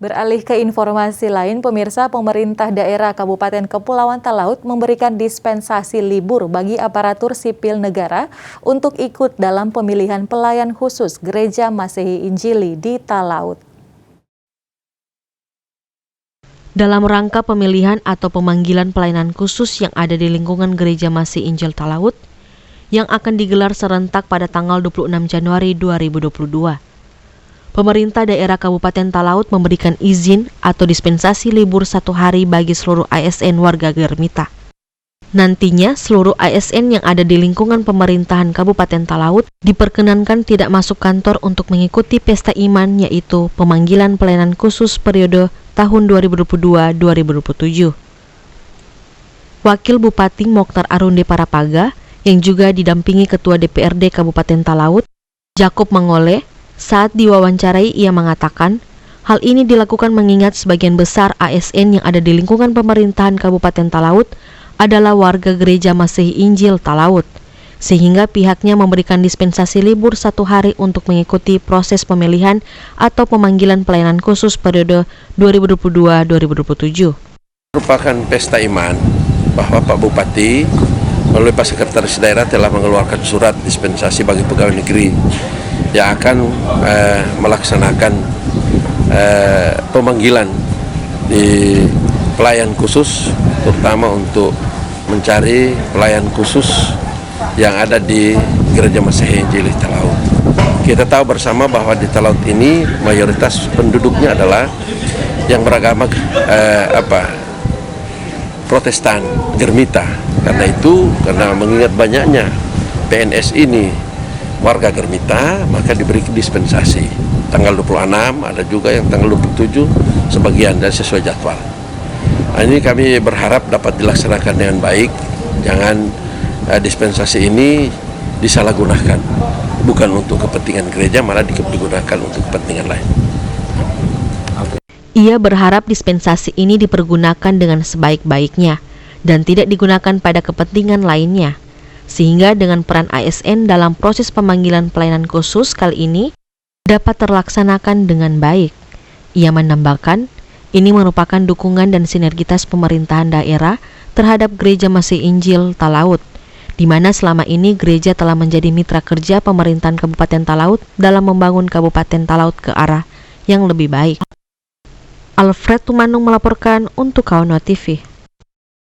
Beralih ke informasi lain, pemirsa, pemerintah daerah Kabupaten Kepulauan Talaut memberikan dispensasi libur bagi aparatur sipil negara untuk ikut dalam pemilihan pelayan khusus Gereja Masehi Injili di Talaut. Dalam rangka pemilihan atau pemanggilan pelayanan khusus yang ada di lingkungan Gereja Masehi Injil Talaut, yang akan digelar serentak pada tanggal 26 Januari 2022. Pemerintah daerah Kabupaten Talaut memberikan izin atau dispensasi libur 1 hari bagi seluruh ASN warga Germita. Nantinya, seluruh ASN yang ada di lingkungan pemerintahan Kabupaten Talaut diperkenankan tidak masuk kantor untuk mengikuti pesta iman, yaitu pemanggilan pelayanan khusus periode tahun 2022-2027. Wakil Bupati Mokhtar Arunde Parapaga, yang juga didampingi Ketua DPRD Kabupaten Talaut, Jakob Mangole, saat diwawancarai ia mengatakan, hal ini dilakukan mengingat sebagian besar ASN yang ada di lingkungan pemerintahan Kabupaten Talaut adalah warga Gereja Masehi Injil Talaut, sehingga pihaknya memberikan dispensasi libur 1 hari untuk mengikuti proses pemilihan atau pemanggilan pelayanan khusus periode 2022-2027. Merupakan pesta iman bahwa Pak Bupati melalui Pak Sekretaris Daerah telah mengeluarkan surat dispensasi bagi pegawai negeri yang akan melaksanakan pemanggilan di pelayan khusus, terutama untuk mencari pelayan khusus yang ada di Gereja Masehi Injil Talaut. Kita tahu bersama bahwa di Talaut ini mayoritas penduduknya adalah yang beragama Protestan, Germita. Karena itu, karena mengingat banyaknya PNS ini warga Germita, maka diberi dispensasi. Tanggal 26, ada juga yang tanggal 27, sebagian dan sesuai jadwal. Nah, ini kami berharap dapat dilaksanakan dengan baik. Jangan dispensasi ini disalahgunakan. Bukan untuk kepentingan gereja, malah digunakan untuk kepentingan lain. Ia berharap dispensasi ini dipergunakan dengan sebaik-baiknya dan tidak digunakan pada kepentingan lainnya, sehingga dengan peran ASN dalam proses pemanggilan pelayanan khusus kali ini dapat terlaksanakan dengan baik. Ia menambahkan, ini merupakan dukungan dan sinergitas pemerintahan daerah terhadap Gereja Masehi Injil Talaut, di mana selama ini gereja telah menjadi mitra kerja pemerintahan Kabupaten Talaut dalam membangun Kabupaten Talaut ke arah yang lebih baik. Alfred Tumanung melaporkan untuk Kaono TV.